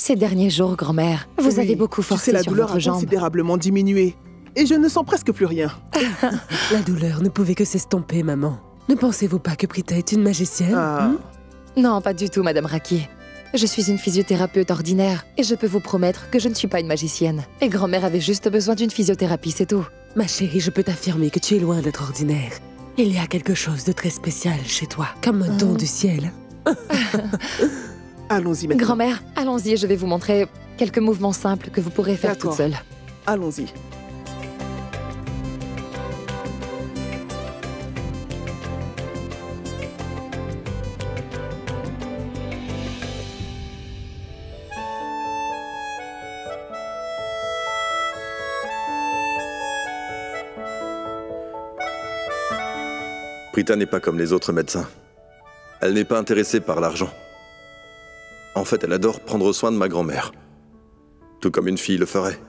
Ces derniers jours, grand-mère, vous avez beaucoup forcé la sur douleur votre a jambe. considérablement diminué. Et je ne sens presque plus rien. La douleur ne pouvait que s'estomper, maman. Ne pensez-vous pas que Prita est une magicienne? Non, pas du tout, Madame Raki. Je suis une physiothérapeute ordinaire et je peux vous promettre que je ne suis pas une magicienne. Et grand-mère avait juste besoin d'une physiothérapie, c'est tout. Ma chérie, je peux t'affirmer que tu es loin d'être ordinaire. Il y a quelque chose de très spécial chez toi, comme un don du ciel. Allons-y maintenant. Grand-mère, allons-y, je vais vous montrer quelques mouvements simples que vous pourrez faire toute seule. Allons-y. Prita n'est pas comme les autres médecins. Elle n'est pas intéressée par l'argent. En fait, elle adore prendre soin de ma grand-mère. Tout comme une fille le ferait.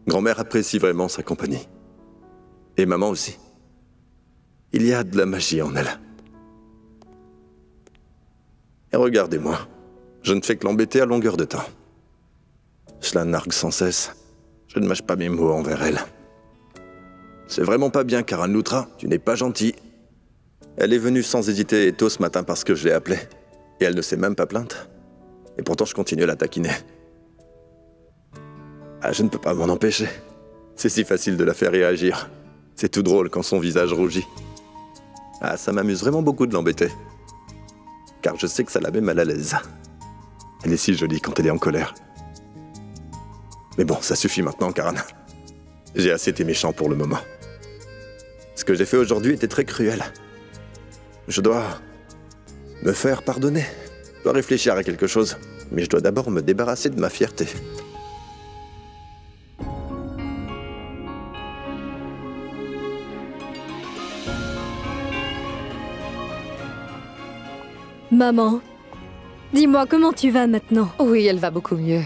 Grand-mère apprécie vraiment sa compagnie. Et maman aussi. Il y a de la magie en elle. Et regardez-moi. Je ne fais que l'embêter à longueur de temps. Je la nargue sans cesse. Je ne mâche pas mes mots envers elle. C'est vraiment pas bien, Karan Loutra. Tu n'es pas gentil. Elle est venue sans hésiter et tôt ce matin parce que je l'ai appelée. Et elle ne s'est même pas plainte. Et pourtant, je continue à la taquiner. Ah, je ne peux pas m'en empêcher. C'est si facile de la faire réagir. C'est tout drôle quand son visage rougit. Ah, ça m'amuse vraiment beaucoup de l'embêter. Car je sais que ça la met mal à l'aise. Elle est si jolie quand elle est en colère. Mais bon, ça suffit maintenant, Karan. J'ai assez été méchant pour le moment. Ce que j'ai fait aujourd'hui était très cruel. Je dois me faire pardonner. Je dois réfléchir à quelque chose. Mais je dois d'abord me débarrasser de ma fierté. Maman, dis-moi comment tu vas maintenant? Oui, elle va beaucoup mieux.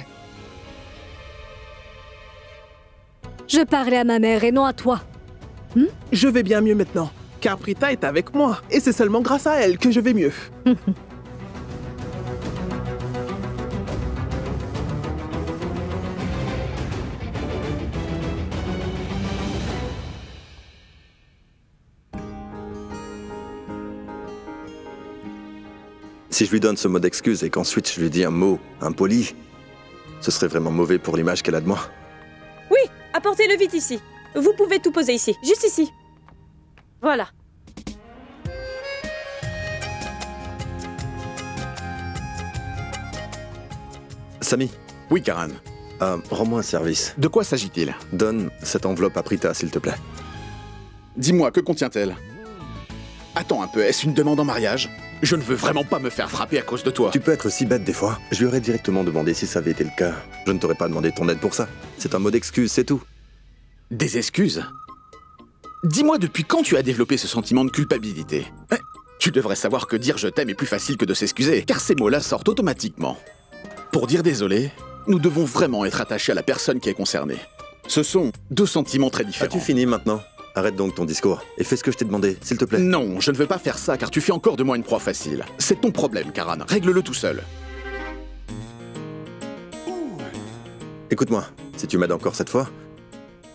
Je parlais à ma mère et non à toi. Je vais bien mieux maintenant, car Prita est avec moi. Et c'est seulement grâce à elle que je vais mieux. Si je lui donne ce mot d'excuse et qu'ensuite je lui dis un mot impoli, ce serait vraiment mauvais pour l'image qu'elle a de moi. Oui, apportez-le vite ici. Vous pouvez tout poser ici, juste ici. Voilà. Sami. Oui, Karan. Rends-moi un service. De quoi s'agit-il? Donne cette enveloppe à Prita, s'il te plaît. Dis-moi, que contient-elle? Attends un peu, est-ce une demande en mariage? Je ne veux vraiment pas me faire frapper à cause de toi. Tu peux être si bête des fois. Je lui aurais directement demandé si ça avait été le cas. Je ne t'aurais pas demandé ton aide pour ça. C'est un mot d'excuse, c'est tout. Des excuses? Dis-moi depuis quand tu as développé ce sentiment de culpabilité? Tu devrais savoir que dire je t'aime est plus facile que de s'excuser, car ces mots-là sortent automatiquement. Pour dire désolé, nous devons vraiment être attachés à la personne qui est concernée. Ce sont deux sentiments très différents. As-tu fini maintenant? Arrête donc ton discours et fais ce que je t'ai demandé, s'il te plaît. Non, je ne veux pas faire ça car tu fais encore de moi une proie facile. C'est ton problème, Karan. Règle-le tout seul. Écoute-moi, si tu m'aides encore cette fois,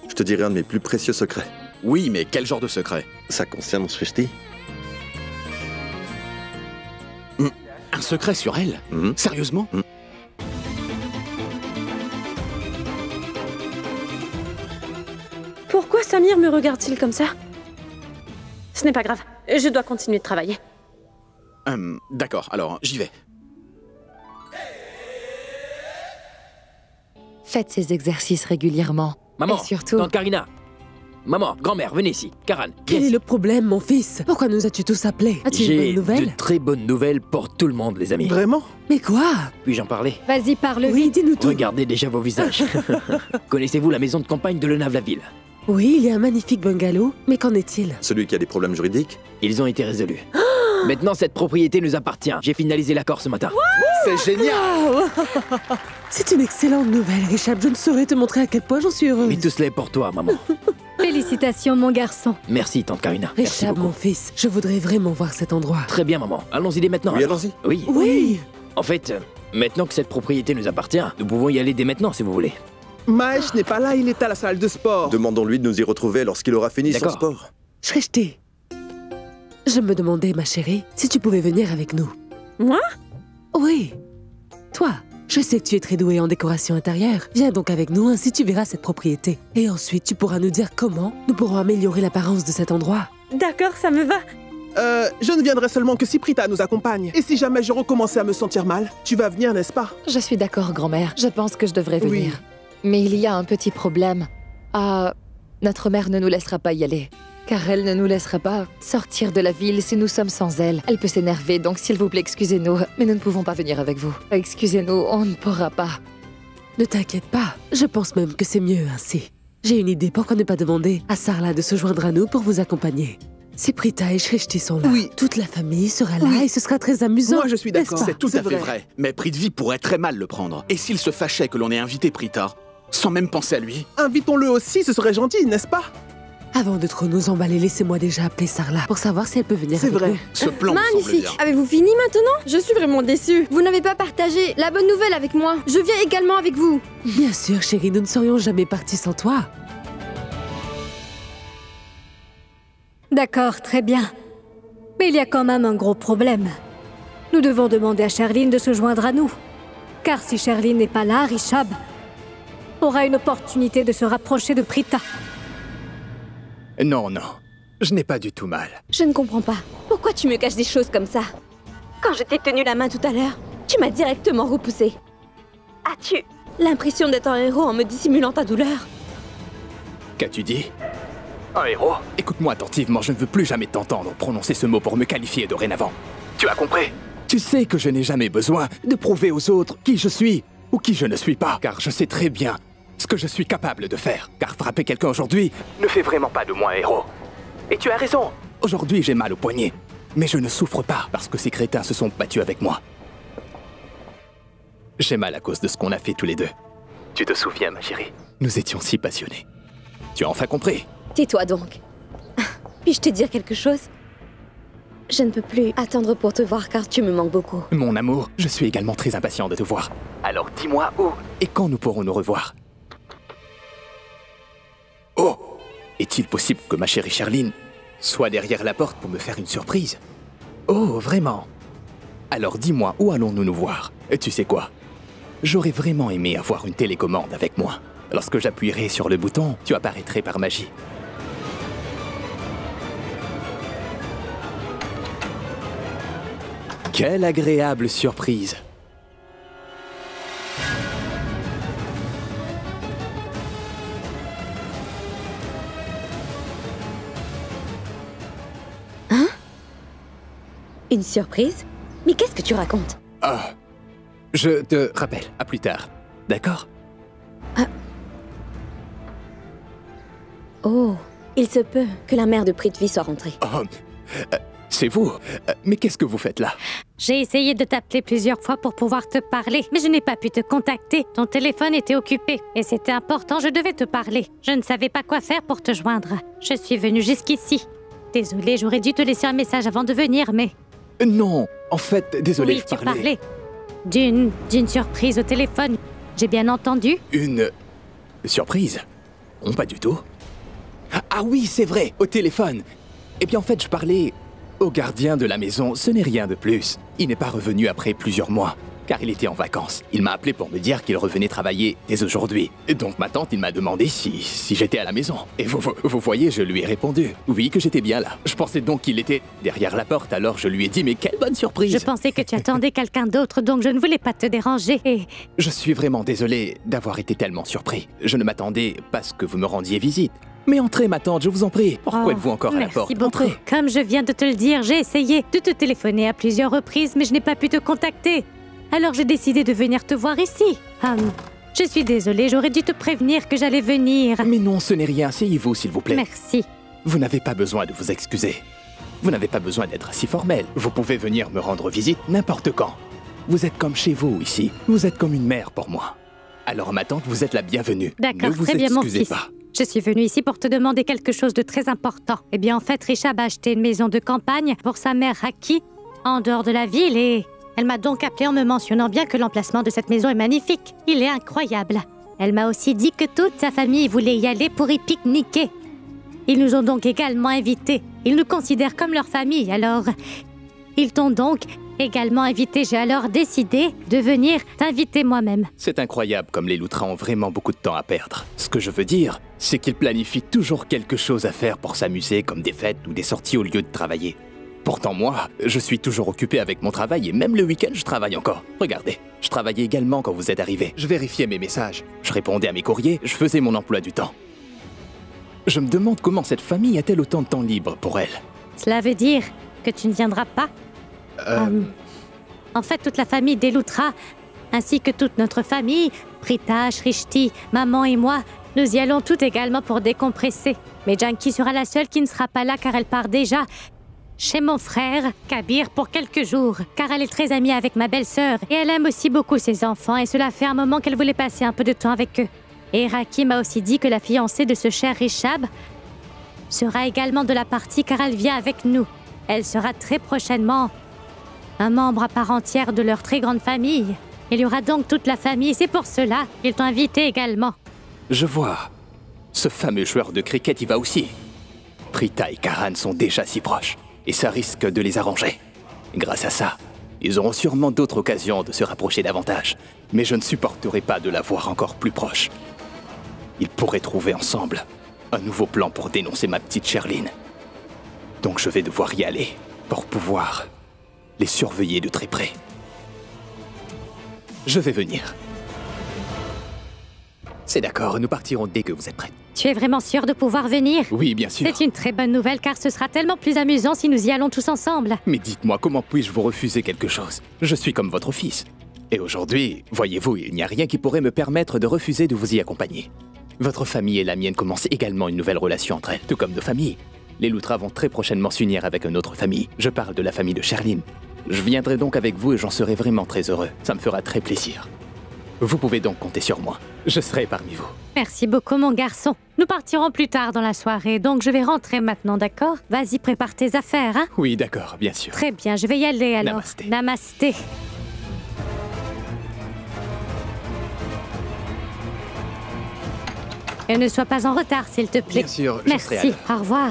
je te dirai un de mes plus précieux secrets. Oui, mais quel genre de secret? Ça concerne Shrishti. Un secret sur elle? Sérieusement? Pourquoi Samir me regarde-t-il comme ça? Ce n'est pas grave, je dois continuer de travailler. D'accord, alors j'y vais. Faites ces exercices régulièrement. Maman, et surtout... tante Karina. Maman, grand-mère, venez ici. Karan, Quel est le problème, mon fils? Pourquoi nous as-tu tous appelés? As-tu une bonne J'ai nouvelle? de très bonnes nouvelles pour tout le monde, les amis. Vraiment? Mais quoi? Puis-je en parler? Vas-y, parle Oui, vite. dis-nous tout. Regardez déjà vos visages. Connaissez-vous la maison de campagne de Lenave-la-Ville? Oui, il y a un magnifique bungalow, mais qu'en est-il? Celui qui a des problèmes juridiques? Ils ont été résolus. Maintenant, cette propriété nous appartient. J'ai finalisé l'accord ce matin. C'est génial! C'est une excellente nouvelle, Richard. Je ne saurais te montrer à quel point j'en suis heureuse. Mais tout cela est pour toi, maman. Félicitations, mon garçon. Merci, tante Karina. Merci Richard, beaucoup. mon fils, je voudrais vraiment voir cet endroit. Très bien, maman. Allons-y dès maintenant. Oui, alors. allons-y. Oui. Oui. En fait, maintenant que cette propriété nous appartient, nous pouvons y aller dès maintenant si vous voulez. Mahesh n'est pas là, il est à la salle de sport. Demandons-lui de nous y retrouver lorsqu'il aura fini son D'accord. sport. Shrishti, je me demandais, ma chérie, si tu pouvais venir avec nous. Moi? Oui. Toi, je sais que tu es très douée en décoration intérieure. Viens donc avec nous, ainsi tu verras cette propriété. Et ensuite, tu pourras nous dire comment nous pourrons améliorer l'apparence de cet endroit. D'accord, ça me va. Je ne viendrai seulement que si Prita nous accompagne. Et si jamais je recommençais à me sentir mal, tu vas venir, n'est-ce pas? Je suis d'accord, grand-mère. Je pense que je devrais Oui. venir. Mais il y a un petit problème. Ah, notre mère ne nous laissera pas y aller. Car elle ne nous laissera pas sortir de la ville si nous sommes sans elle. Elle peut s'énerver, donc s'il vous plaît, excusez-nous. Mais nous ne pouvons pas venir avec vous. Excusez-nous, on ne pourra pas. Ne t'inquiète pas, je pense même que c'est mieux ainsi. J'ai une idée, pourquoi ne pas demander à Sarla de se joindre à nous pour vous accompagner? Si Prita et Shrishti sont là, Oui. toute la famille sera là Oui. et ce sera très amusant. Moi, je suis d'accord. n'est-ce pas? C'est tout à fait vrai. vrai. Mais Prithvi pourrait très mal le prendre. Et s'il se fâchait que l'on ait invité Prita, sans même penser à lui? Invitons-le aussi, ce serait gentil, n'est-ce pas? Avant de trop nous emballer, laissez-moi déjà appeler Sarla pour savoir si elle peut venir C'est avec vrai. nous. Ce plan me semble Magnifique. bien. Avez-vous fini maintenant? Je suis vraiment déçue. Vous n'avez pas partagé la bonne nouvelle avec moi. Je viens également avec vous. Bien sûr, chérie, nous ne serions jamais partis sans toi. D'accord, très bien. Mais il y a quand même un gros problème. Nous devons demander à Sherline de se joindre à nous. Car si Sherline n'est pas là, Rishab aura une opportunité de se rapprocher de Prita. Non, non. Je n'ai pas du tout mal. Je ne comprends pas. Pourquoi tu me caches des choses comme ça? Quand je t'ai tenu la main tout à l'heure, tu m'as directement repoussée. As-tu l'impression d'être un héros en me dissimulant ta douleur? Qu'as-tu dit? Un héros? Écoute-moi attentivement, je ne veux plus jamais t'entendre prononcer ce mot pour me qualifier dorénavant. Tu as compris? Tu sais que je n'ai jamais besoin de prouver aux autres qui je suis ou qui je ne suis pas, car je sais très bien ce que je suis capable de faire. Car frapper quelqu'un aujourd'hui ne fait vraiment pas de moi un héros. Et tu as raison. Aujourd'hui, j'ai mal au poignet. Mais je ne souffre pas parce que ces crétins se sont battus avec moi. J'ai mal à cause de ce qu'on a fait tous les deux. Tu te souviens, ma chérie? Nous étions si passionnés. Tu as enfin compris? Tais-toi donc. Puis-je te dire quelque chose? Je ne peux plus attendre pour te voir car tu me manques beaucoup. Mon amour, je suis également très impatient de te voir. Alors dis-moi où et quand nous pourrons nous revoir. Oh! Est-il possible que ma chérie Sherline soit derrière la porte pour me faire une surprise? Oh, vraiment? Alors dis-moi où allons-nous nous voir? Et tu sais quoi? J'aurais vraiment aimé avoir une télécommande avec moi. Lorsque j'appuierai sur le bouton, tu apparaîtrais par magie. Quelle agréable surprise! Une surprise? Mais qu'est-ce que tu racontes? Ah, je te rappelle, à plus tard. D'accord? Oh, il se peut que la mère de Prithvi soit rentrée. Oh, c'est vous? Mais qu'est-ce que vous faites là? J'ai essayé de t'appeler plusieurs fois pour pouvoir te parler, mais je n'ai pas pu te contacter. Ton téléphone était occupé et c'était important, je devais te parler. Je ne savais pas quoi faire pour te joindre. Je suis venue jusqu'ici. Désolée, j'aurais dû te laisser un message avant de venir, mais... Non, en fait, désolé, oui, je tu parlais. parlais d'une surprise au téléphone. J'ai bien entendu? Une surprise? Pas du tout. Ah oui, c'est vrai, au téléphone. Eh bien, en fait, je parlais au gardien de la maison. Ce n'est rien de plus. Il n'est pas revenu après plusieurs mois, car il était en vacances. Il m'a appelé pour me dire qu'il revenait travailler dès aujourd'hui. Et donc ma tante, il m'a demandé si j'étais à la maison. Et vous voyez, je lui ai répondu. Oui, que j'étais bien là. Je pensais donc qu'il était derrière la porte, alors je lui ai dit, mais quelle bonne surprise! Je pensais que tu attendais quelqu'un d'autre, donc je ne voulais pas te déranger et... Je suis vraiment désolé d'avoir été tellement surpris. Je ne m'attendais pas à ce que vous me rendiez visite. Mais entrez, ma tante, je vous en prie. Pourquoi êtes-vous encore à la porte? Merci beaucoup. Entrez. Comme je viens de te le dire, j'ai essayé de te téléphoner à plusieurs reprises, mais je n'ai pas pu te contacter. Alors j'ai décidé de venir te voir ici. Je suis désolée, j'aurais dû te prévenir que j'allais venir. Mais non, ce n'est rien. Asseyez-vous, s'il vous plaît. Merci. Vous n'avez pas besoin de vous excuser. Vous n'avez pas besoin d'être si formel. Vous pouvez venir me rendre visite n'importe quand. Vous êtes comme chez vous ici. Vous êtes comme une mère pour moi. Alors ma tante, vous êtes la bienvenue. D'accord, ne vous très bien mon excusez fils. pas. Je suis venue ici pour te demander quelque chose de très important. Eh bien, en fait, Rishab a acheté une maison de campagne pour sa mère Raki, en dehors de la ville, et Elle m'a donc appelé en me mentionnant bien que l'emplacement de cette maison est magnifique. Il est incroyable. Elle m'a aussi dit que toute sa famille voulait y aller pour y pique-niquer. Ils nous ont donc également invités. Ils nous considèrent comme leur famille, alors... Ils t'ont donc également invité. J'ai alors décidé de venir t'inviter moi-même. C'est incroyable comme les Loutras ont vraiment beaucoup de temps à perdre. Ce que je veux dire, c'est qu'ils planifient toujours quelque chose à faire pour s'amuser, comme des fêtes ou des sorties au lieu de travailler. Pourtant moi, je suis toujours occupé avec mon travail et même le week-end, je travaille encore. Regardez, je travaillais également quand vous êtes arrivés. Je vérifiais mes messages, je répondais à mes courriers, je faisais mon emploi du temps. Je me demande comment cette famille a-t-elle autant de temps libre pour elle. Cela veut dire que tu ne viendras pas? En fait, toute la famille des Loutras, ainsi que toute notre famille, Prita, Shrishti, maman et moi, nous y allons toutes également pour décompresser. Mais Janki sera la seule qui ne sera pas là car elle part déjà chez mon frère, Kabir, pour quelques jours, car elle est très amie avec ma belle-sœur et elle aime aussi beaucoup ses enfants et cela fait un moment qu'elle voulait passer un peu de temps avec eux. Et Raki m'a aussi dit que la fiancée de ce cher Rishab sera également de la partie car elle vient avec nous. Elle sera très prochainement un membre à part entière de leur très grande famille. Il y aura donc toute la famille, c'est pour cela qu'ils t'ont invité également. Je vois. Ce fameux joueur de cricket y va aussi. Prita et Karan sont déjà si proches. Et ça risque de les arranger. Grâce à ça, ils auront sûrement d'autres occasions de se rapprocher davantage. Mais je ne supporterai pas de la voir encore plus proche. Ils pourraient trouver ensemble un nouveau plan pour dénoncer ma petite Sherline. Donc je vais devoir y aller pour pouvoir les surveiller de très près. Je vais venir. C'est d'accord, nous partirons dès que vous êtes prêts. Tu es vraiment sûr de pouvoir venir? Oui, bien sûr. C'est une très bonne nouvelle car ce sera tellement plus amusant si nous y allons tous ensemble. Mais dites-moi, comment puis-je vous refuser quelque chose? Je suis comme votre fils. Et aujourd'hui, voyez-vous, il n'y a rien qui pourrait me permettre de refuser de vous y accompagner. Votre famille et la mienne commencent également une nouvelle relation entre elles, tout comme nos familles. Les Loutras vont très prochainement s'unir avec une autre famille. Je parle de la famille de Sherline. Je viendrai donc avec vous et j'en serai vraiment très heureux. Ça me fera très plaisir. Vous pouvez donc compter sur moi. Je serai parmi vous. Merci beaucoup, mon garçon. Nous partirons plus tard dans la soirée, donc je vais rentrer maintenant, d'accord? Vas-y, prépare tes affaires, hein? Oui, d'accord, bien sûr. Très bien, je vais y aller alors. Namasté. Namasté. Et ne sois pas en retard, s'il te plaît. Bien sûr, je serai à Merci, l'heure. au revoir.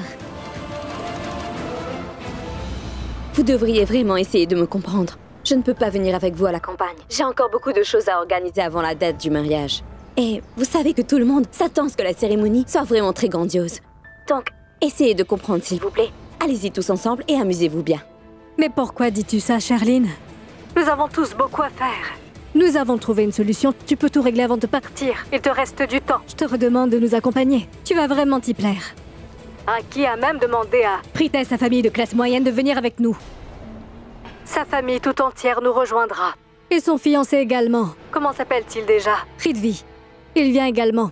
Vous devriez vraiment essayer de me comprendre. Je ne peux pas venir avec vous à la campagne. J'ai encore beaucoup de choses à organiser avant la date du mariage. Et vous savez que tout le monde s'attend à ce que la cérémonie soit vraiment très grandiose. Donc, essayez de comprendre, s'il vous plaît. Allez-y tous ensemble et amusez-vous bien. Mais pourquoi dis-tu ça, Sherline? Nous avons tous beaucoup à faire. Nous avons trouvé une solution. Tu peux tout régler avant de partir. Il te reste du temps. Je te redemande de nous accompagner. Tu vas vraiment t'y plaire. Qui a même demandé à Prita et sa famille de classe moyenne de venir avec nous. Sa famille tout entière nous rejoindra. Et son fiancé également. Comment s'appelle-t-il déjà? Ridvi. Il vient également.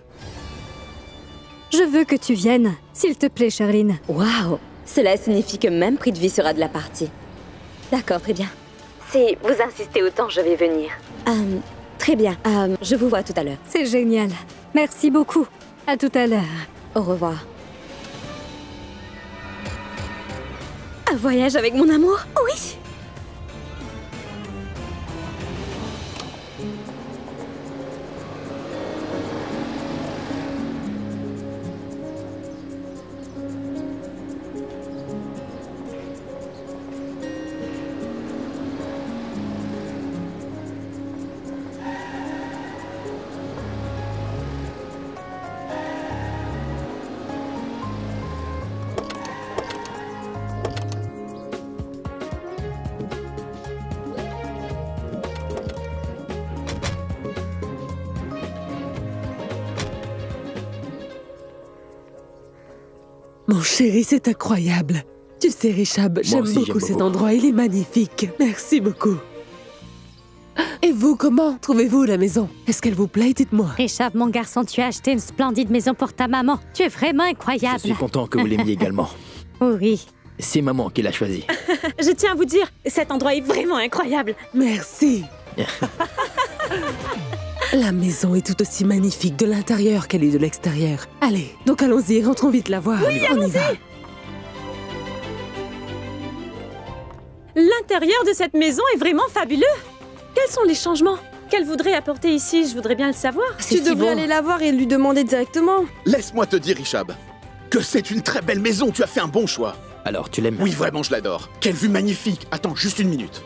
Je veux que tu viennes. S'il te plaît, Sherline. Waouh! Cela signifie que même Prithvi sera de la partie. D'accord, très bien. Si vous insistez autant, je vais venir. Très bien. Je vous vois tout à l'heure. C'est génial. Merci beaucoup. À tout à l'heure. Au revoir. Un voyage avec mon amour? Oui! Mon chéri, c'est incroyable. Tu sais, Rishab, j'aime aussi, beaucoup j'aime cet beaucoup. endroit. Il est magnifique. Merci beaucoup. Et vous, comment trouvez-vous la maison? Est-ce qu'elle vous plaît? Dites-moi. Rishab, mon garçon, tu as acheté une splendide maison pour ta maman. Tu es vraiment incroyable. Je suis content que vous l'aimiez également. Oui. C'est maman qui l'a choisi. Je tiens à vous dire, cet endroit est vraiment incroyable. Merci. La maison est tout aussi magnifique de l'intérieur qu'elle est de l'extérieur. Allez, donc allons-y, rentrons vite la voir. Oui, on y va. L'intérieur de cette maison est vraiment fabuleux. Quels sont les changements qu'elle voudrait apporter ici? Je voudrais bien le savoir. C'est Tu devrais aller la voir et lui demander directement. Laisse-moi te dire, Ishab, que c'est une très belle maison. Tu as fait un bon choix. Alors, tu l'aimes? Oui, vraiment, je l'adore. Quelle vue magnifique. Attends, juste une minute.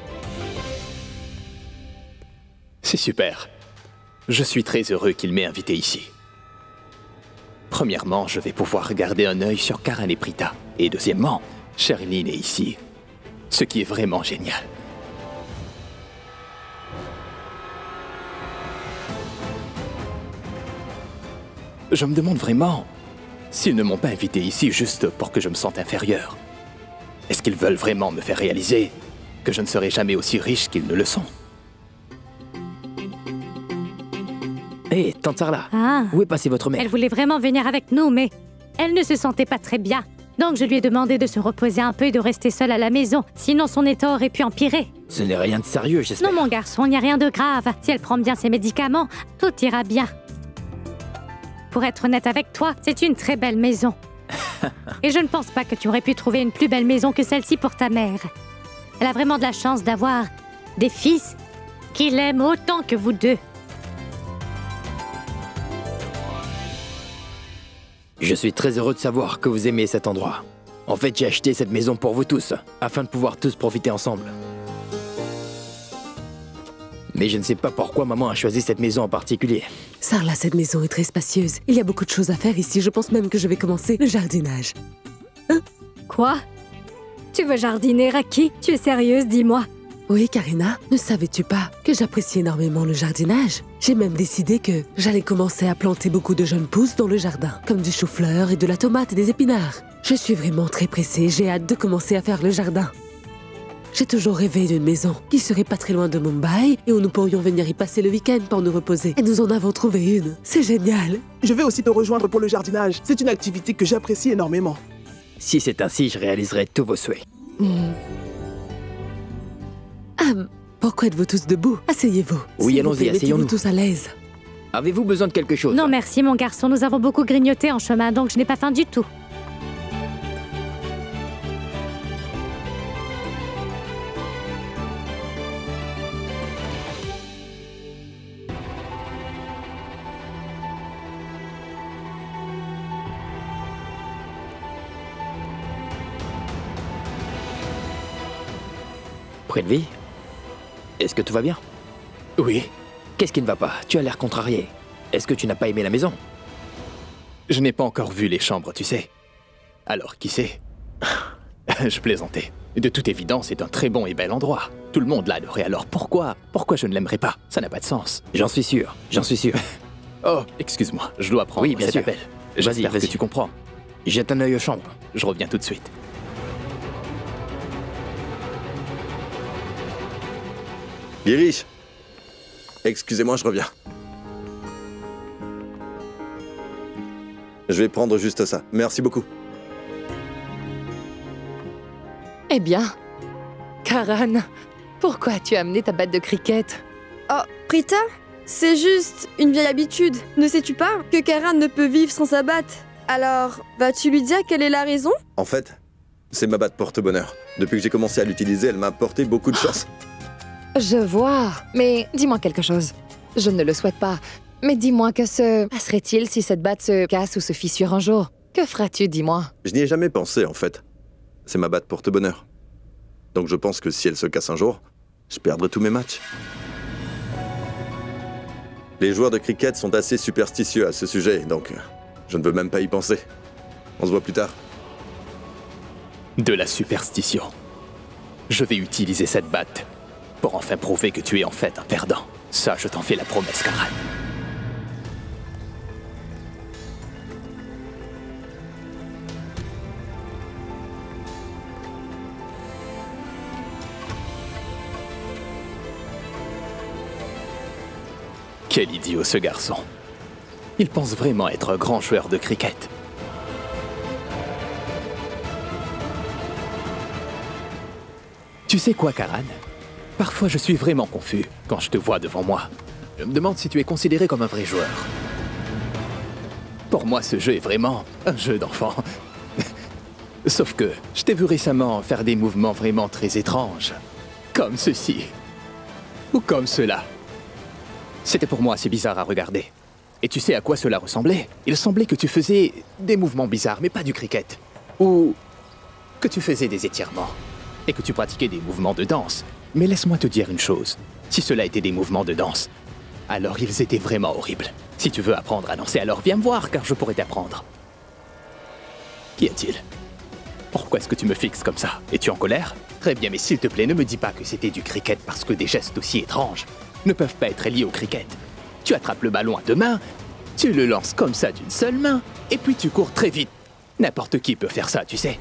C'est super. Je suis très heureux qu'il m'ait invité ici. Premièrement, je vais pouvoir garder un œil sur Karan et Prita. Et deuxièmement, Sherilyn est ici. Ce qui est vraiment génial. Je me demande vraiment s'ils ne m'ont pas invité ici juste pour que je me sente inférieur. Est-ce qu'ils veulent vraiment me faire réaliser que je ne serai jamais aussi riche qu'ils ne le sont? Hé, tante Sarla, Ah. où est passée votre mère? Elle voulait vraiment venir avec nous, mais elle ne se sentait pas très bien. Donc je lui ai demandé de se reposer un peu et de rester seule à la maison. Sinon son état aurait pu empirer. Ce n'est rien de sérieux, j'espère. Non mon garçon, il n'y a rien de grave. Si elle prend bien ses médicaments, tout ira bien. Pour être honnête avec toi, c'est une très belle maison. Et je ne pense pas que tu aurais pu trouver une plus belle maison que celle-ci pour ta mère. Elle a vraiment de la chance d'avoir des fils qui l'aiment autant que vous deux. Je suis très heureux de savoir que vous aimez cet endroit. En fait, j'ai acheté cette maison pour vous tous, afin de pouvoir tous profiter ensemble. Mais je ne sais pas pourquoi maman a choisi cette maison en particulier. Sarla, cette maison est très spacieuse. Il y a beaucoup de choses à faire ici. Je pense même que je vais commencer le jardinage. Quoi? Tu veux jardiner à qui? Tu es sérieuse, dis-moi. Oui, Karina, ne savais-tu pas que j'apprécie énormément le jardinage? J'ai même décidé que j'allais commencer à planter beaucoup de jeunes pousses dans le jardin, comme du chou-fleur et de la tomate et des épinards. Je suis vraiment très pressée, j'ai hâte de commencer à faire le jardin. J'ai toujours rêvé d'une maison qui serait pas très loin de Mumbai et où nous pourrions venir y passer le week-end pour nous reposer. Et nous en avons trouvé une. C'est génial. Je vais aussi te rejoindre pour le jardinage. C'est une activité que j'apprécie énormément. Si c'est ainsi, je réaliserai tous vos souhaits. Pourquoi êtes-vous tous debout? Asseyez-vous. Oui, S'il vous allons-y, plaît, asseyons-nous. mettez-vous tous à l'aise. Avez-vous besoin de quelque chose? Non merci mon garçon, nous avons beaucoup grignoté en chemin, donc je n'ai pas faim du tout. Prithvi, est-ce que tout va bien? Oui, Qu'est-ce qui ne va pas? Tu as l'air contrarié. Est-ce que tu n'as pas aimé la maison? je n'ai pas encore vu les chambres, tu sais. Alors, qui sait? Je plaisantais. De toute évidence, c'est un très bon et bel endroit. Tout le monde l'adorait, alors pourquoi je ne l'aimerais pas? Ça n'a pas de sens. J'en suis sûr, j'en suis sûr. Oh, excuse-moi, je dois prendre Oui, bien cet sûr. appel. Vas-y, J'espère que vas-y. tu comprends. Jette un œil aux chambres. Je reviens tout de suite. Girish, excusez-moi, je reviens. Je vais prendre juste ça. Merci beaucoup. Eh bien, Karan, pourquoi tu as amené ta batte de cricket? Oh, Prita, c'est juste une vieille habitude. Ne sais-tu pas que Karan ne peut vivre sans sa batte? Alors, vas-tu lui dire quelle est la raison? En fait, c'est ma batte porte-bonheur. Depuis que j'ai commencé à l'utiliser, elle m'a apporté beaucoup de chance. Je vois, mais dis-moi quelque chose. Je ne le souhaite pas, mais dis-moi que se passerait-il si cette batte se casse ou se fissure un jour? Que feras-tu, dis-moi? Je n'y ai jamais pensé, en fait. C'est ma batte porte-bonheur. Donc je pense que si elle se casse un jour, je perdrai tous mes matchs. Les joueurs de cricket sont assez superstitieux à ce sujet, donc je ne veux même pas y penser. On se voit plus tard. De la superstition. Je vais utiliser cette batte pour enfin prouver que tu es en fait un perdant. Ça, je t'en fais la promesse, Karan. Quel idiot ce garçon. Il pense vraiment être un grand joueur de cricket. Tu sais quoi, Karan? Parfois, je suis vraiment confus quand je te vois devant moi. Je me demande si tu es considéré comme un vrai joueur. Pour moi, ce jeu est vraiment un jeu d'enfant. Sauf que je t'ai vu récemment faire des mouvements vraiment très étranges. Comme ceci. Ou comme cela. C'était pour moi assez bizarre à regarder. Et tu sais à quoi cela ressemblait? Il semblait que tu faisais des mouvements bizarres, mais pas du cricket. Ou que tu faisais des étirements. Et que tu pratiquais des mouvements de danse. Mais laisse-moi te dire une chose. Si cela était des mouvements de danse, alors ils étaient vraiment horribles. Si tu veux apprendre à danser, alors viens me voir, car je pourrais t'apprendre. Qu'y a-t-il? Pourquoi est-ce que tu me fixes comme ça? Es-tu en colère? Très bien, mais s'il te plaît, ne me dis pas que c'était du cricket parce que des gestes aussi étranges ne peuvent pas être liés au cricket. Tu attrapes le ballon à 2 mains, tu le lances comme ça d'une seule main, et puis tu cours très vite. N'importe qui peut faire ça, tu sais.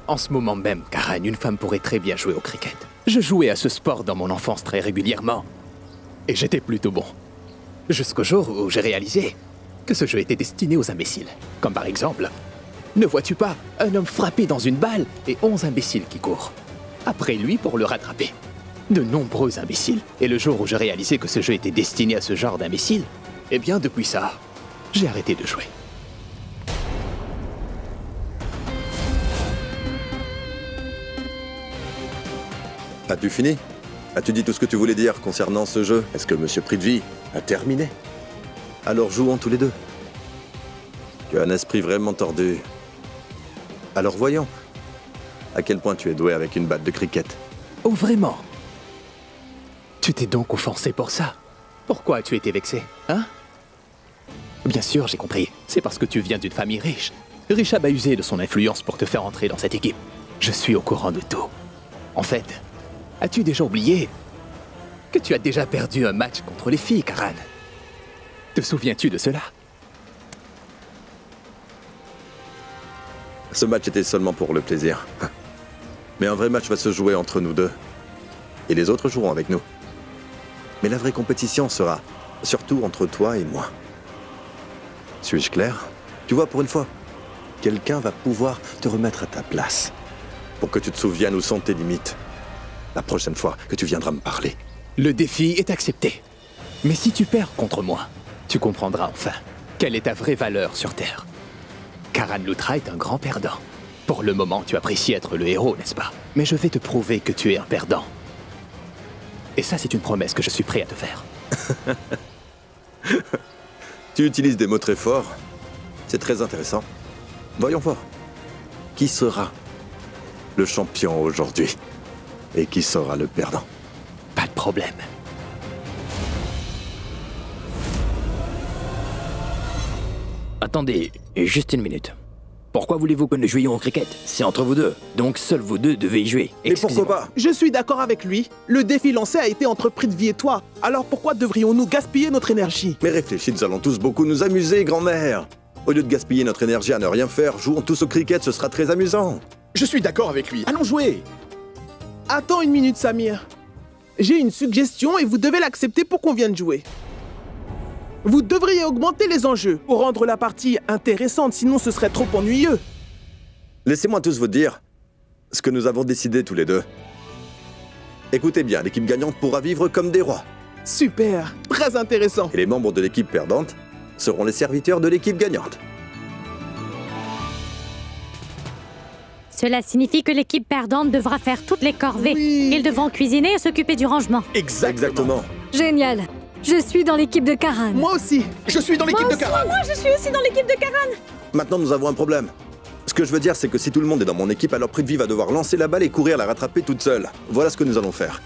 En ce moment même, Karan, une femme pourrait très bien jouer au cricket. Je jouais à ce sport dans mon enfance très régulièrement. Et j'étais plutôt bon. Jusqu'au jour où j'ai réalisé que ce jeu était destiné aux imbéciles. Comme par exemple, ne vois-tu pas un homme frappé dans une balle et 11 imbéciles qui courent après lui pour le rattraper? De nombreux imbéciles. Et le jour où j'ai réalisé que ce jeu était destiné à ce genre d'imbéciles, eh bien depuis ça, j'ai arrêté de jouer. As-tu fini? As-tu dit tout ce que tu voulais dire concernant ce jeu? Est-ce que Monsieur Prithvi a terminé? Alors jouons tous les deux. Tu as un esprit vraiment tordu. Alors voyons, à quel point tu es doué avec une batte de cricket. Oh vraiment? Tu t'es donc offensé pour ça? Pourquoi as-tu été vexé, hein? Bien sûr, j'ai compris. C'est parce que tu viens d'une famille riche. Richab a usé de son influence pour te faire entrer dans cette équipe. Je suis au courant de tout. En fait, as-tu déjà oublié que tu as déjà perdu un match contre les filles, Karan? Te souviens-tu de cela? Ce match était seulement pour le plaisir. Mais un vrai match va se jouer entre nous deux. Et les autres joueront avec nous. Mais la vraie compétition sera surtout entre toi et moi. Suis-je clair? Tu vois, pour une fois, quelqu'un va pouvoir te remettre à ta place. Pour que tu te souviennes où sont tes limites. La prochaine fois que tu viendras me parler. Le défi est accepté. Mais si tu perds contre moi, tu comprendras enfin quelle est ta vraie valeur sur Terre. Karan Luthra est un grand perdant. Pour le moment, tu apprécies être le héros, n'est-ce pas? Mais je vais te prouver que tu es un perdant. Et ça, c'est une promesse que je suis prêt à te faire. Tu utilises des mots très forts. C'est très intéressant. Voyons voir. Qui sera le champion aujourd'hui? Et qui sera le perdant? Pas de problème. Attendez, juste une minute. Pourquoi voulez-vous que nous jouions au cricket? C'est entre vous deux, donc seuls vous deux devez y jouer. Et pourquoi pas? Je suis d'accord avec lui. Le défi lancé a été entre Prithvi et toi. Alors pourquoi devrions-nous gaspiller notre énergie? Mais réfléchis, nous allons tous beaucoup nous amuser, grand-mère. Au lieu de gaspiller notre énergie à ne rien faire, jouons tous au cricket, ce sera très amusant. Je suis d'accord avec lui. Allons jouer. Attends une minute, Samir. J'ai une suggestion et vous devez l'accepter pour qu'on vienne jouer. Vous devriez augmenter les enjeux pour rendre la partie intéressante, sinon ce serait trop ennuyeux. Laissez-moi tous vous dire ce que nous avons décidé tous les deux. Écoutez bien, l'équipe gagnante pourra vivre comme des rois. Super, très intéressant. Et les membres de l'équipe perdante seront les serviteurs de l'équipe gagnante. Cela signifie que l'équipe perdante devra faire toutes les corvées. Oui. Ils devront cuisiner et s'occuper du rangement. Exactement. Génial. Je suis dans l'équipe de Karan. Moi aussi. Je suis dans l'équipe de Karan. Moi, je suis aussi dans l'équipe de Karan. Maintenant, nous avons un problème. Ce que je veux dire, c'est que si tout le monde est dans mon équipe, alors Prithvi va devoir lancer la balle et courir la rattraper toute seule. Voilà ce que nous allons faire.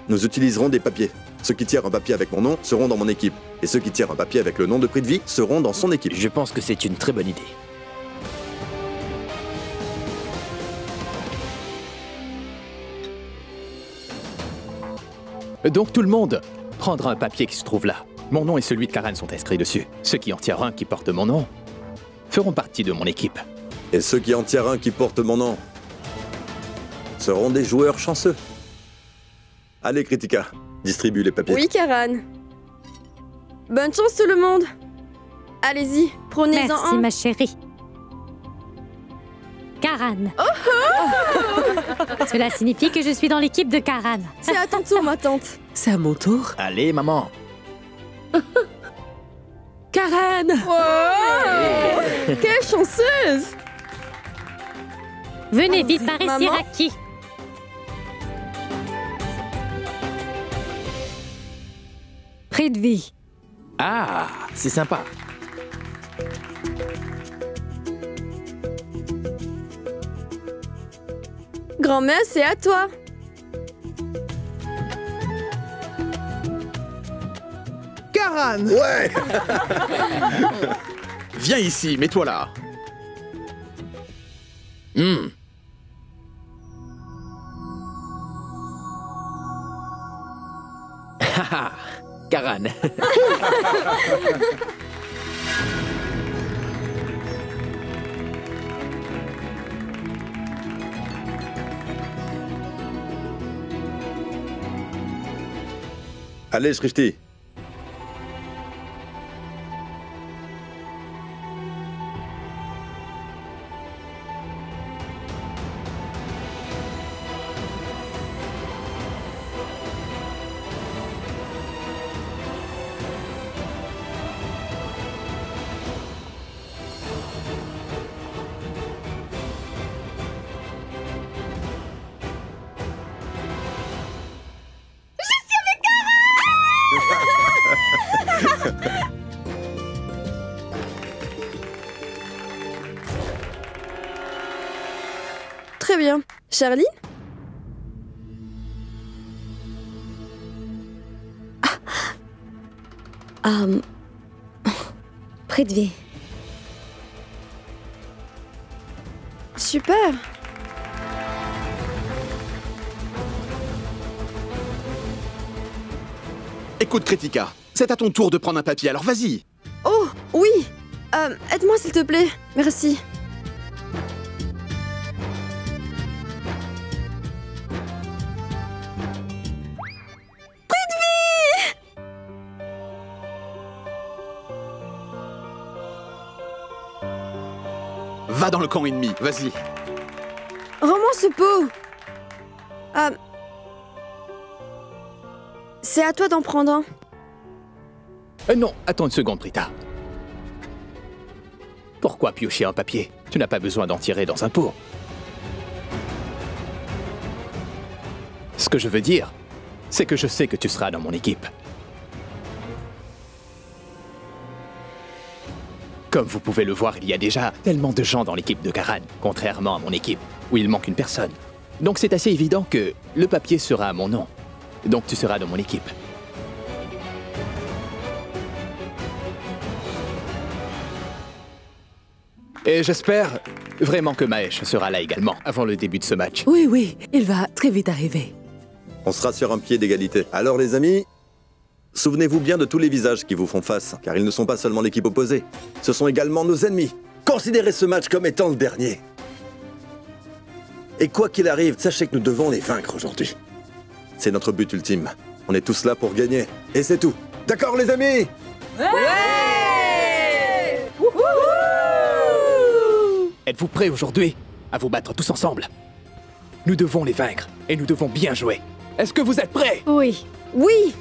Nous utiliserons des papiers. Ceux qui tirent un papier avec mon nom seront dans mon équipe. Et ceux qui tirent un papier avec le nom de Prithvi seront dans son équipe. Je pense que c'est une très bonne idée. Donc tout le monde prendra un papier qui se trouve là. Mon nom et celui de Karan sont inscrits dessus. Ceux qui en tirent un qui porte mon nom feront partie de mon équipe. Et ceux qui en tirent un qui porte mon nom seront des joueurs chanceux. Allez, Kritika, distribue les papiers. Oui, Karan. Bonne chance tout le monde. Allez-y, prenez-en Merci, un. ma chérie. Karan. Cela signifie que je suis dans l'équipe de Karan. C'est à ton tour, ma tante. C'est à mon tour. Allez, maman. Karan! Wow. Quelle chanceuse! Venez Allons-y. vite par ici, Maman. Raki. Prix de vie. Ah, c'est sympa. Grand-mère, c'est à toi. Karan! Ouais. Viens ici, mets-toi là. Haha, Karan. Allez, Shrishti. Très bien. Charline? Près de vie. Super. Écoute, Kritika, c'est à ton tour de prendre un papier, alors vas-y. Oh, oui. Aide-moi s'il te plaît. Merci. Va dans le camp ennemi, vas-y. Rends-moi ce pot. C'est à toi d'en prendre un. Non, attends une seconde, Prita. Pourquoi piocher un papier? Tu n'as pas besoin d'en tirer dans un pot. Ce que je veux dire, c'est que je sais que tu seras dans mon équipe. Comme vous pouvez le voir, il y a déjà tellement de gens dans l'équipe de Karan, contrairement à mon équipe, où il manque une personne. Donc c'est assez évident que le papier sera à mon nom. Donc tu seras dans mon équipe. Et j'espère vraiment que Mahesh sera là également, avant le début de ce match. Oui, oui, il va très vite arriver. On sera sur un pied d'égalité. Alors les amis, souvenez-vous bien de tous les visages qui vous font face, car ils ne sont pas seulement l'équipe opposée, ce sont également nos ennemis. Considérez ce match comme étant le dernier. Et quoi qu'il arrive, sachez que nous devons les vaincre aujourd'hui. C'est notre but ultime. On est tous là pour gagner. Et c'est tout. D'accord les amis? Êtes-vous prêts aujourd'hui à vous battre tous ensemble? Nous devons les vaincre et nous devons bien jouer. Est-ce que vous êtes prêts? Oui. Oui.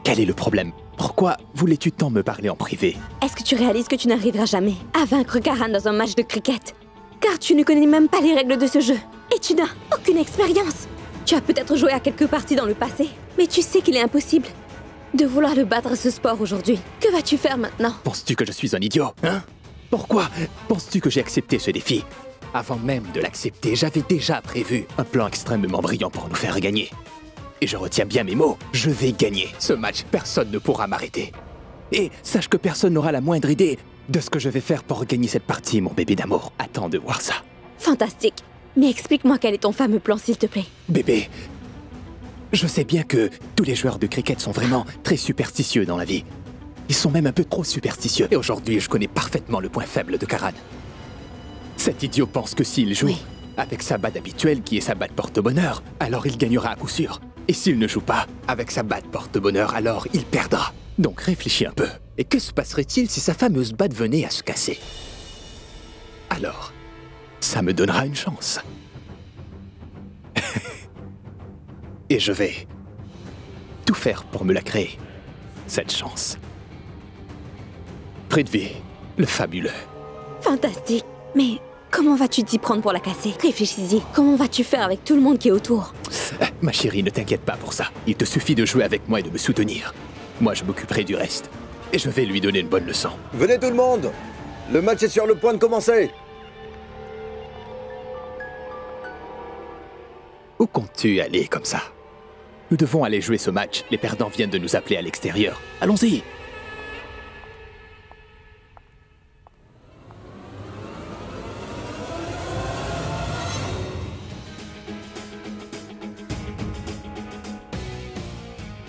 Quel est le problème? Pourquoi voulais-tu tant me parler en privé? Est-ce que tu réalises que tu n'arriveras jamais à vaincre Karan dans un match de cricket? Car tu ne connais même pas les règles de ce jeu. Et tu n'as aucune expérience. Tu as peut-être joué à quelques parties dans le passé, mais tu sais qu'il est impossible de vouloir le battre à ce sport aujourd'hui. Que vas-tu faire maintenant? Penses-tu que je suis un idiot, hein? Pourquoi penses-tu que j'ai accepté ce défi? Avant même de l'accepter, j'avais déjà prévu un plan extrêmement brillant pour nous faire gagner. Et je retiens bien mes mots, je vais gagner. Ce match, personne ne pourra m'arrêter. Et sache que personne n'aura la moindre idée de ce que je vais faire pour gagner cette partie, mon bébé d'amour. Attends de voir ça. Fantastique. Mais explique-moi quel est ton fameux plan, s'il te plaît. Bébé, je sais bien que tous les joueurs de cricket sont vraiment très superstitieux dans la vie. Ils sont même un peu trop superstitieux. Et aujourd'hui, je connais parfaitement le point faible de Karan. Cet idiot pense que s'il joue avec sa batte habituelle, qui est sa batte porte-bonheur, alors il gagnera à coup sûr. Et s'il ne joue pas avec sa batte porte-bonheur, alors il perdra. Donc réfléchis un peu. Et que se passerait-il si sa fameuse batte venait à se casser? Alors, ça me donnera une chance. Et je vais tout faire pour me la créer, cette chance. Prithvi, le fabuleux. Fantastique. Mais comment vas-tu t'y prendre pour la casser? Réfléchis-y. Comment vas-tu faire avec tout le monde qui est autour? Ma chérie, ne t'inquiète pas pour ça. Il te suffit de jouer avec moi et de me soutenir. Moi, je m'occuperai du reste. Et je vais lui donner une bonne leçon. Venez tout le monde! Le match est sur le point de commencer! Où comptes-tu aller comme ça? Nous devons aller jouer ce match. Les perdants viennent de nous appeler à l'extérieur. Allons-y!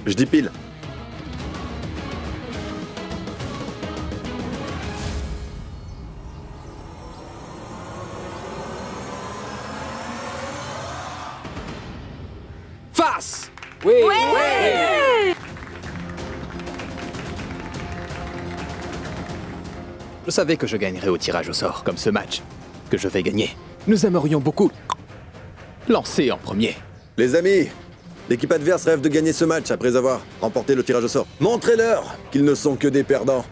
Je dis pile. Face! Oui! Je savais que je gagnerais au tirage au sort, comme ce match, que je vais gagner. Nous aimerions beaucoup lancer en premier. Les amis, l'équipe adverse rêve de gagner ce match après avoir remporté le tirage au sort. Montrez-leur qu'ils ne sont que des perdants.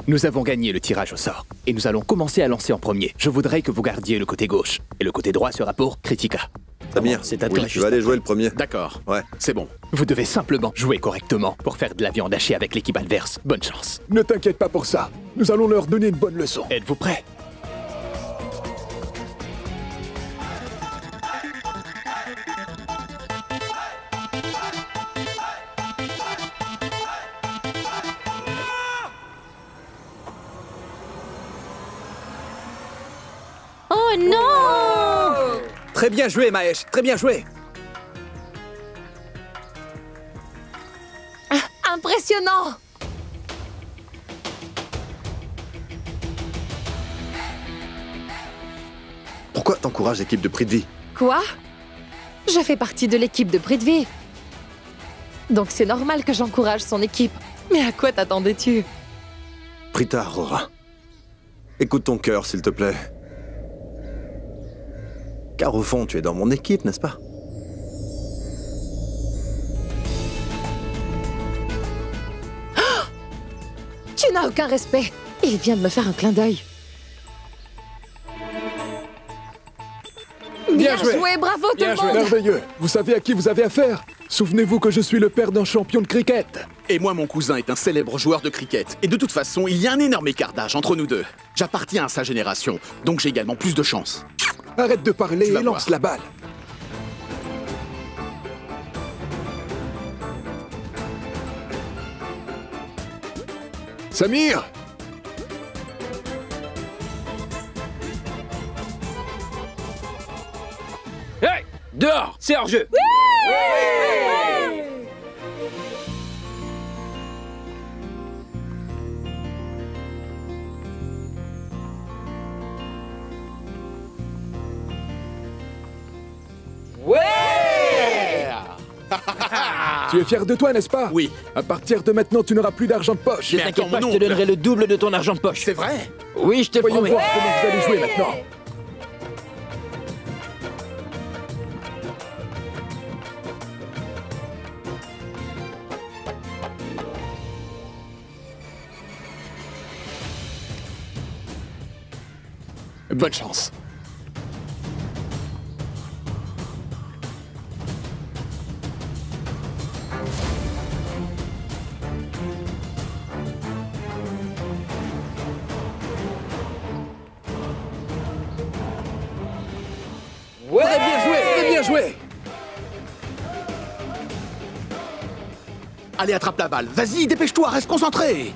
Nous avons gagné le tirage au sort, et nous allons commencer à lancer en premier. Je voudrais que vous gardiez le côté gauche, et le côté droit sera pour Kritika. Samir, C'est à oui, toi, tu vas aller jouer le premier. D'accord. Ouais. C'est bon. Vous devez simplement jouer correctement pour faire de la viande hachée avec l'équipe adverse. Bonne chance. Ne t'inquiète pas pour ça. Nous allons leur donner une bonne leçon. Êtes-vous prêts? Oh non! Très bien joué, Mahesh. Très bien joué. Impressionnant! Pourquoi t'encourages l'équipe de Prithvi? Quoi? Je fais partie de l'équipe de Prithvi. Donc c'est normal que j'encourage son équipe. Mais à quoi t'attendais-tu? Prita Arora. Écoute ton cœur, s'il te plaît. Car au fond, tu es dans mon équipe, n'est-ce pas? Tu n'as aucun respect. Il vient de me faire un clin d'œil. Bien joué, bravo tout le monde! Merveilleux. Vous savez à qui vous avez affaire? Souvenez-vous que je suis le père d'un champion de cricket. Et moi, mon cousin est un célèbre joueur de cricket. Et de toute façon, il y a un énorme écart d'âge entre nous deux. J'appartiens à sa génération, donc j'ai également plus de chance. Arrête de parler Tu vas et lance voir. la balle. Samir! Hey! Dehors! C'est hors jeu! Tu es fier de toi, n'est-ce pas? Oui. À partir de maintenant, tu n'auras plus d'argent de poche. Ne Mais t'inquiète attends, pas, mon je te oncle. donnerai le double de ton argent de poche. C'est vrai? Oui, je te le Voyons promets. voir comment vous allez jouer maintenant. Bonne chance. Très bien joué, très bien joué. Allez, attrape la balle. Vas-y, dépêche-toi, reste concentré.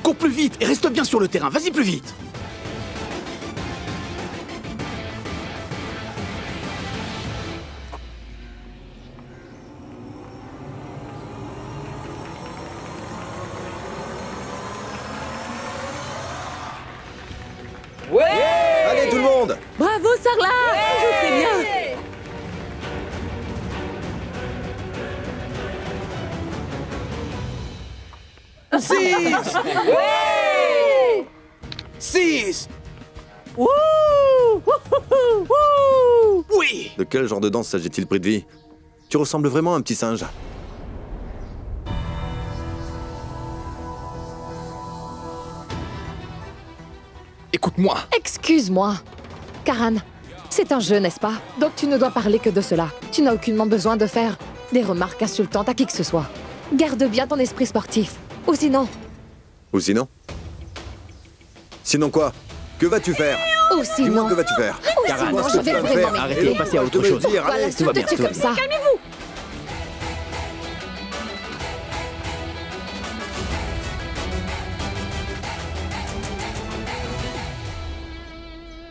Cours plus vite et reste bien sur le terrain. Vas-y plus vite. 6! Ouais! 6! Wouh! Oui! De quel genre de danse s'agit-il, Prithvi? Tu ressembles vraiment à un petit singe. Écoute-moi. Excuse-moi. Karan, c'est un jeu, n'est-ce pas? Donc tu ne dois parler que de cela. Tu n'as aucunement besoin de faire des remarques insultantes à qui que ce soit. Garde bien ton esprit sportif. Ou sinon... Ou sinon? Sinon quoi? Que vas-tu faire? Ou Dis-moi, sinon... que vas-tu faire? Ou Karan, sinon, ce je que tu vais vas vraiment faire. Arrêtez m'énerver. de passer à autre Je te le chose. dis, allez, Voilà, tout va bien, tu tout va comme bien. ça. Calmez-vous!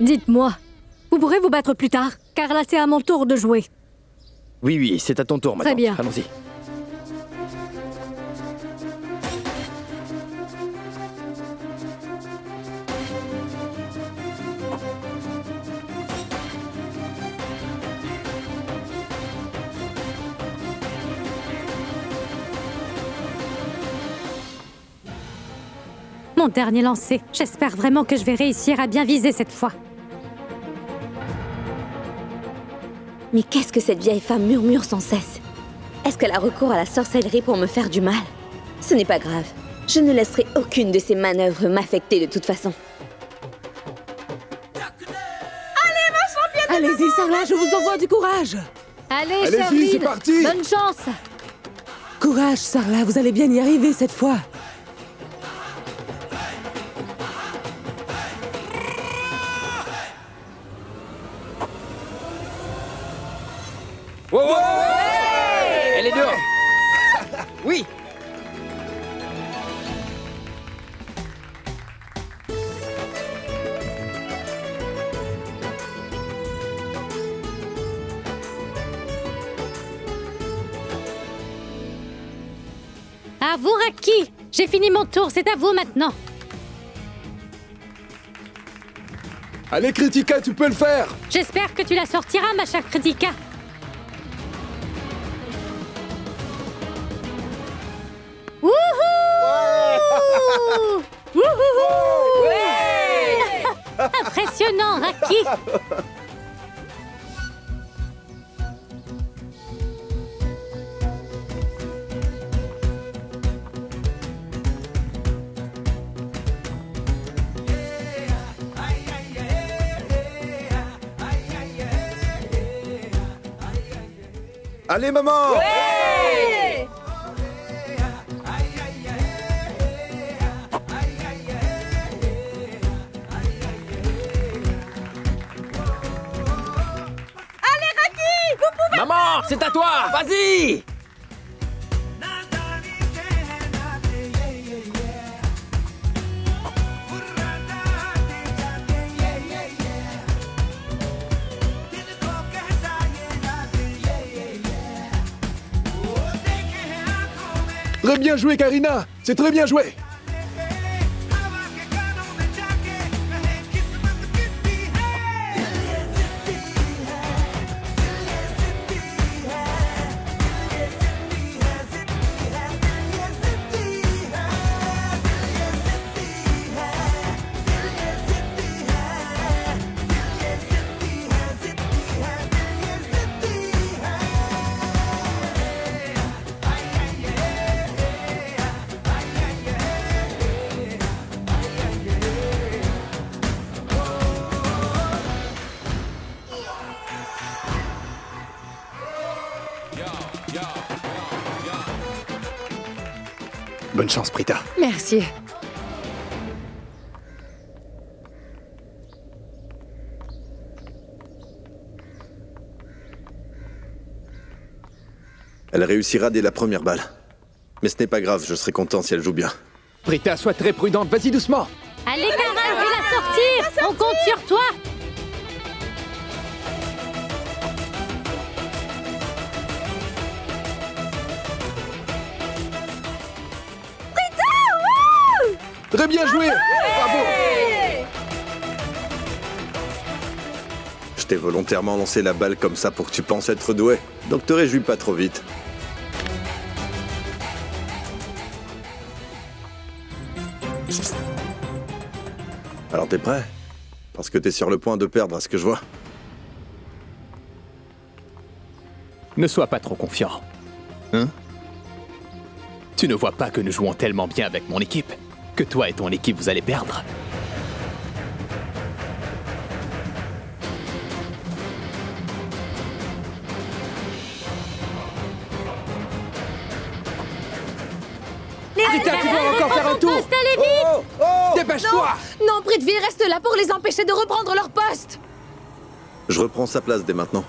Dites-moi, vous pourrez vous battre plus tard, car là c'est à mon tour de jouer. Oui, oui, c'est à ton tour maintenant. bien. Allons-y. Mon dernier lancer. J'espère vraiment que je vais réussir à bien viser cette fois. Mais qu'est-ce que cette vieille femme murmure sans cesse? Est-ce qu'elle a recours à la sorcellerie pour me faire du mal? Ce n'est pas grave. Je ne laisserai aucune de ses manœuvres m'affecter de toute façon. Allez-y, Sarla, je vous envoie du courage. Allez, Allez-y, Charline, c'est parti. bonne chance. Courage, Sarla, vous allez bien y arriver cette fois. Wow, wow, wow. Elle est dehors. Oui. À vous, Raki. J'ai fini mon tour, c'est à vous maintenant. Allez, Kritika, tu peux le faire. J'espère que tu la sortiras, ma chère Kritika. Wouhou! Wouhou! Impressionnant, Raki. Allez, maman! Maman, c'est à toi. Vas-y. Très bien joué, Karina. C'est très bien joué. Bonne chance, Prita. Merci. Elle réussira dès la première balle. Mais ce n'est pas grave, je serai content si elle joue bien. Prita, sois très prudente. Vas-y doucement. Allez, Karan, fais la sortir. On compte sur toi. Très bien joué. Bravo. Je t'ai volontairement lancé la balle comme ça pour que tu penses être doué. Donc te réjouis pas trop vite. Alors t'es prêt? Parce que t'es sur le point de perdre à ce que je vois. Ne sois pas trop confiant. Hein? Tu ne vois pas que nous jouons tellement bien avec mon équipe que toi et ton équipe vous allez perdre? Rita, tu dois encore faire un tour! Allez vite! Dépêche-toi! Non, Prithvi reste là pour les empêcher de reprendre leur poste. Je reprends sa place dès maintenant.